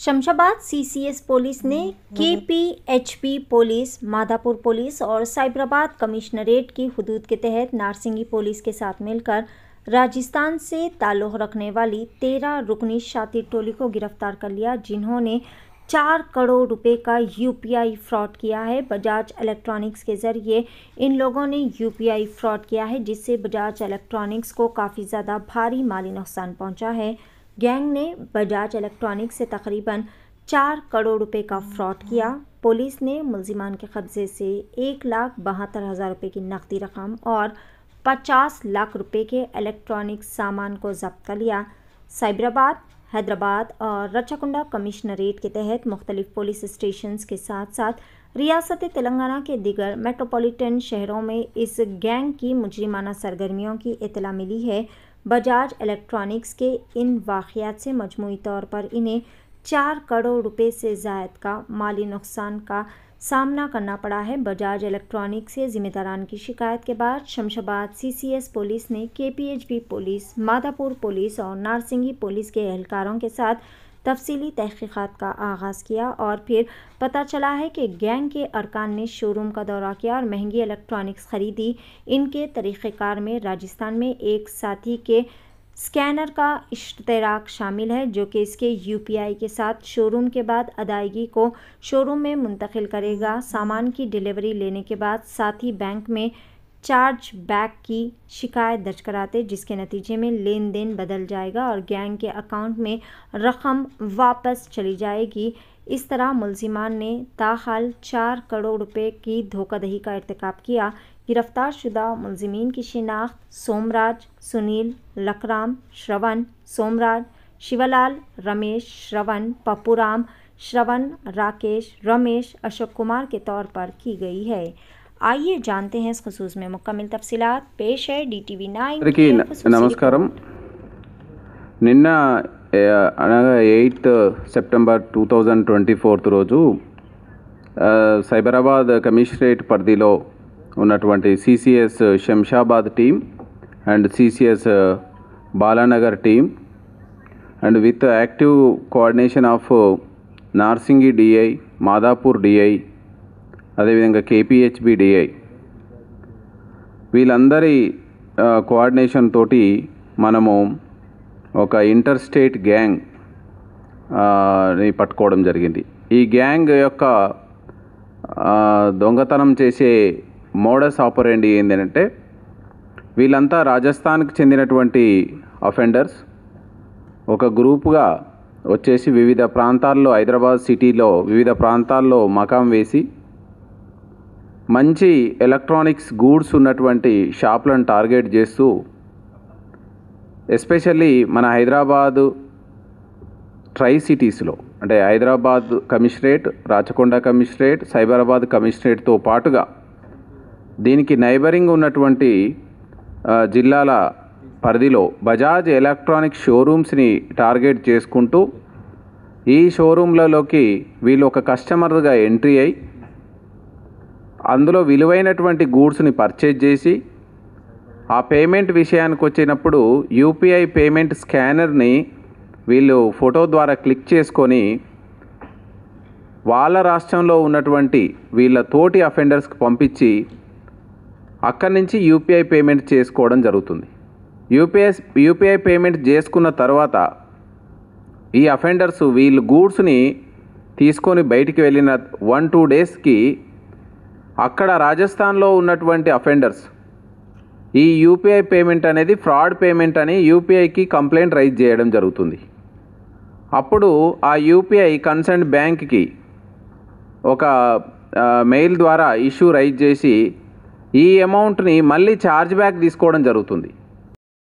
Shamshabad CCS police ने केपीएचपी police, Madhapur police और Cyberabad commissionerate की हुदूद के तहत नारसिंगी पुलिस के साथ मिलकर राजस्थान से ताल्लुक़ रखने वाली 13 रुकनी शातिर टोली को गिरफ्तार कर लिया, जिन्होंने 4 करोड़ रुपए का यूपीआई फ्रॉड किया है। बजाज इलेक्ट्रॉनिक्स के ज़रिए इन लोगों ने यूपीआई फ्रॉड किया है, जिससे बजाज इलेक्ट्रॉनिक्स को काफ़ी ज़्यादा भारी माली नुकसान पहुंचा है। गैंग ने बजाज इलेक्ट्रॉनिक्स से तकरीबन 4 करोड़ रुपए का फ्रॉड किया। पुलिस ने मुलजिमान के कब्जे से 1,72,000 रुपए की नकदी रकम और 50 लाख रुपए के इलेक्ट्रॉनिक सामान को जब्त कर लिया। साइबराबाद, हैदराबाद और रचकुंडा कमिश्नरेट के तहत मुख्तलिफ पुलिस स्टेशंस के साथ साथ रियासत तेलंगाना के दीगर मेट्रोपॉलिटन शहरों में इस गैंग की मुजरिमाना सरगर्मियों की इत्तला मिली है। बजाज इलेक्ट्रॉनिक्स के इन वाक़यात से मजमूई तौर पर इन्हें 4 करोड़ रुपए से ज़ायद का माली नुकसान का सामना करना पड़ा है। बजाज इलेक्ट्रॉनिक्स से ज़िम्मेदारान की शिकायत के बाद शमशाबाद सीसीएस पुलिस ने केपीएचपी पुलिस, माधापुर पुलिस और नारसिंगी पुलिस के एहलकारों के साथ तफसीली तहक़ीक़ात का आगाज़ किया और फिर पता चला है कि गैंग के अरकान ने शोरूम का दौरा किया और महंगी इलेक्ट्रॉनिक्स ख़रीदी। इनके तरीक़ेकार में राजस्थान में एक साथी के स्कैनर का इश्तराक शामिल है, जो कि इसके यूपीआई के साथ शोरूम के बाद अदायगी को शोरूम में मुंतकिल करेगा। सामान की डिलीवरी लेने के बाद साथी बैंक में चार्ज बैक की शिकायत दर्ज कराते, जिसके नतीजे में लेन देन बदल जाएगा और गैंग के अकाउंट में रकम वापस चली जाएगी। इस तरह मुलजिमान ने ताहाल 4 करोड़ रुपए की धोखाधड़ी का इर्तिकाब किया। गिरफ्तार शुदा मुलजिमीन की शिनाख्त सोमराज, सुनील, लकराम, श्रवण, सोमराज, शिवलाल, रमेश, श्रवण, पप्पूराम, श्रवण, राकेश, रमेश, अशोक कुमार के तौर पर की गई है। आइए जानते हैं इस खुसूस में मुकम्मल तफसीलात। पेश है DTV 9। नमस्कारम। నిన్న అనగా 8 సెప్టెంబర్ 2024 రోజు సైబరాబాద్ కమిషనరేట్ పరిధిలో ఉన్నటువంటి CCS Shamshabad team and CCS Balanagar team and with active coordination of Narsingi DI, Madhapur DI, అదేవిధంగా KPHB DI, వీళ్ళందరి కోఆర్డినేషన్ తోటి మనము ఒక ఇంటర్ స్టేట్ గ్యాంగ్ ని పట్టుకోవడం జరిగింది. ఈ గ్యాంగ్ యొక్క దొంగతనం చేసే మోడస్ ఆపరెండి ఏంటంటే, వీళ్ళంతా రాజస్థాన్కి చెందినటువంటి అఫెండర్స్ ఒక గ్రూపుగా వచ్చేసి వివిధ ప్రాంతాల్లో, హైదరాబాద్ సిటీలో వివిధ ప్రాంతాల్లో మకాం వేసి మంచి ఎలక్ట్రానిక్స్ గూడ్స్ ఉన్నటువంటి షాపులను టార్గెట్ చేస్తూ, ఎస్పెషల్లీ మన హైదరాబాదు ట్రై సిటీస్లో అంటే హైదరాబాద్ కమిషనరేట్, రాచకొండ కమిషనరేట్, సైబరాబాద్ కమిషనరేట్తో పాటుగా దీనికి నైబరింగ్ ఉన్నటువంటి జిల్లాల పరిధిలో బజాజ్ ఎలక్ట్రానిక్ షోరూమ్స్ని టార్గెట్ చేసుకుంటూ ఈ షోరూమ్లలోకి వీళ్ళు ఒక కస్టమర్గా ఎంట్రీ అయ్యి అందులో విలువైనటువంటి గూడ్స్ని పర్చేజ్ చేసి, ఆ పేమెంట్ విషయానికి వచ్చినప్పుడు యూపీఐ పేమెంట్ స్కానర్ని వీళ్ళు ఫోటో ద్వారా క్లిక్ చేసుకొని వాళ్ళ రాష్ట్రంలో ఉన్నటువంటి వీళ్ళ తోటి అఫెండర్స్కి పంపించి అక్కడి నుంచి యూపీఐ పేమెంట్ చేసుకోవడం జరుగుతుంది. యూపీఐ పేమెంట్ చేసుకున్న తర్వాత ఈ అఫెండర్స్ వీళ్ళు గూడ్స్ని తీసుకొని బయటికి వెళ్ళిన 1-2 డేస్కి అక్కడ రాజస్థాన్లో ఉన్నటువంటి అఫెండర్స్ ఈ యూపీఐ పేమెంట్ అనేది ఫ్రాడ్ పేమెంట్ అని యూపీఐకి కంప్లైంట్ రైజ్ చేయడం జరుగుతుంది. అప్పుడు ఆ యూపీఐ కన్సర్న్ బ్యాంక్కి ఒక మెయిల్ ద్వారా ఇష్యూ రైజ్ చేసి ఈ అమౌంట్ని మళ్ళీ ఛార్జ్ బ్యాక్ తీసుకోవడం జరుగుతుంది.